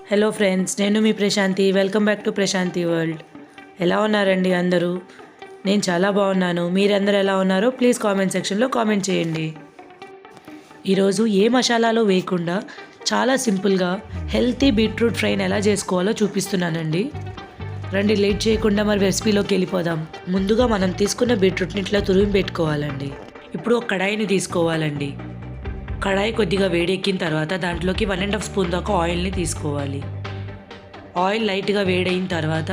Hello friends, నేను మీ Prashanthi. Welcome back to Prashanthi world. ఎలా ఉన్నారండి అందరూ? నేను చాలా బాగున్నాను. మీరందరూ ఎలా ఉన్నారో ప్లీజ్ కామెంట్ సెక్షన్లో కామెంట్ చేయండి. ఈరోజు ఏ మసాలాలో వేయకుండా చాలా సింపుల్గా హెల్తీ బీట్రూట్ ఫ్రైని ఎలా చేసుకోవాలో చూపిస్తున్నానండి. రండి, లేట్ చేయకుండా మరి రెసిపీలోకి వెళ్ళిపోదాం. ముందుగా మనం తీసుకున్న బీట్రూట్ని ఇట్లా తురిమి పెట్టుకోవాలండి. ఇప్పుడు ఒక కడాయిని తీసుకోవాలండి. కడాయి కొద్దిగా వేడెక్కిన తర్వాత దాంట్లోకి 1.5 స్పూన్ దాకా ఆయిల్ని తీసుకోవాలి. ఆయిల్ లైట్గా వేడైన తర్వాత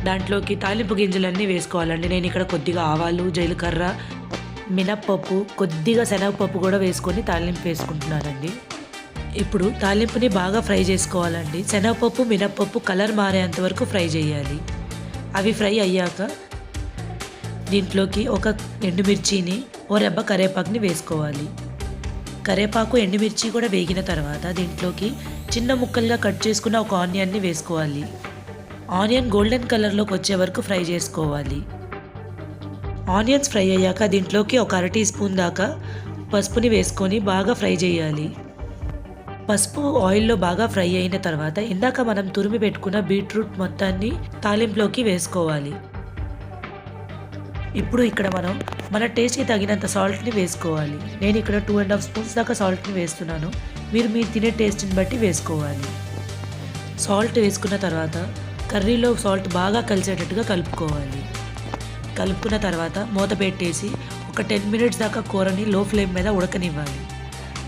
దాంట్లోకి తాలింపు గింజలన్నీ వేసుకోవాలండి. నేను ఇక్కడ కొద్దిగా ఆవాలు, జీలకర్ర, మినప్పప్పు, కొద్దిగా శనగపప్పు కూడా వేసుకొని తాలింపు వేసుకుంటున్నానండి. ఇప్పుడు తాలింపుని బాగా ఫ్రై చేసుకోవాలండి. శనగపప్పు, మినప్పప్పు కలర్ మారేంత వరకు ఫ్రై చేయాలి. అవి ఫ్రై అయ్యాక దీంట్లోకి ఒక ఎండుమిర్చిని, ఓ రెబ్బ కరివేపాకుని వేసుకోవాలి. కరివేపాకు, ఎండుమిర్చి కూడా వేగిన తర్వాత దీంట్లోకి చిన్న ముక్కలుగా కట్ చేసుకున్న ఒక ఆనియన్ని వేసుకోవాలి. ఆనియన్ గోల్డెన్ కలర్లోకి వచ్చే వరకు ఫ్రై చేసుకోవాలి. ఆనియన్స్ ఫ్రై అయ్యాక దీంట్లోకి ఒక 1/2 టీ స్పూన్ దాకా పసుపుని వేసుకొని బాగా ఫ్రై చేయాలి. పసుపు ఆయిల్లో బాగా ఫ్రై అయిన తర్వాత ఇందాక మనం తురిమి పెట్టుకున్న బీట్రూట్ మొత్తాన్ని తాలింపులోకి వేసుకోవాలి. ఇప్పుడు ఇక్కడ మనం మన టేస్ట్కి తగినంత సాల్ట్ని వేసుకోవాలి. నేను ఇక్కడ 2.5 స్పూన్స్ దాకా సాల్ట్ని వేస్తున్నాను. మీరు తినే టేస్ట్ని బట్టి వేసుకోవాలి. సాల్ట్ వేసుకున్న తర్వాత కర్రీలో సాల్ట్ బాగా కలిసేటట్టుగా కలుపుకోవాలి. కలుపుకున్న తర్వాత మూత పెట్టేసి ఒక 10 మినిట్స్ దాకా కూరని లో ఫ్లేమ్ మీద ఉడకనివ్వాలి.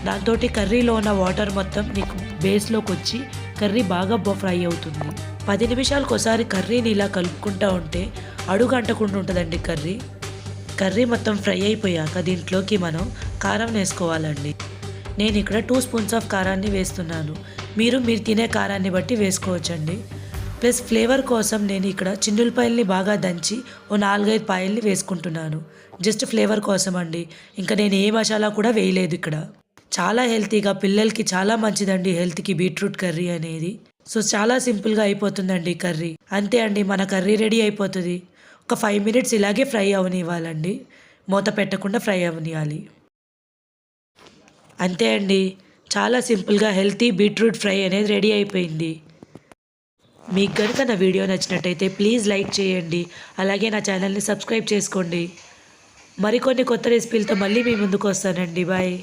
దాంతో కర్రీలో ఉన్న వాటర్ మొత్తం నీకు బేస్లోకి వచ్చి కర్రీ బాగా ఫ్రై అవుతుంది. 10 నిమిషాలకు ఒకసారి కర్రీని ఇలా కలుపుకుంటూ ఉంటే అడుగు అంటకుండా ఉంటుందండి. కర్రీ మొత్తం ఫ్రై అయిపోయాక దీంట్లోకి మనం కారం వేసుకోవాలండి. నేను ఇక్కడ 2 స్పూన్స్ ఆఫ్ కారాన్ని వేస్తున్నాను. మీరు తినే కారాన్ని బట్టి వేసుకోవచ్చండి. ప్లస్ ఫ్లేవర్ కోసం నేను ఇక్కడ చిన్నులపాయల్ని బాగా దంచి ఓ 4-5 పాయల్ని వేసుకుంటున్నాను. జస్ట్ ఫ్లేవర్ కోసం అండి. ఇంకా నేను ఏ మసాలా కూడా వేయలేదు ఇక్కడ. చాలా హెల్తీగా, పిల్లలకి చాలా మంచిదండి హెల్త్కి బీట్రూట్ కర్రీ అనేది. సో చాలా సింపుల్గా అయిపోతుందండి కర్రీ. అంతే అండి, మన కర్రీ రెడీ అయిపోతుంది. ఒక 5 మినిట్స్ ఇలాగే ఫ్రై అవనివ్వాలండి. మూత పెట్టకుండా ఫ్రై అవనివ్వాలి. అంతే అండి, చాలా సింపుల్గా హెల్తీ బీట్రూట్ ఫ్రై అనేది రెడీ అయిపోయింది. మీకు కనుక నా వీడియో నచ్చినట్టయితే ప్లీజ్ లైక్ చేయండి. అలాగే నా ఛానల్ని సబ్స్క్రైబ్ చేసుకోండి. మరికొన్ని కొత్త రెసిపీలతో మళ్ళీ మీ ముందుకు వస్తానండి. బాయ్.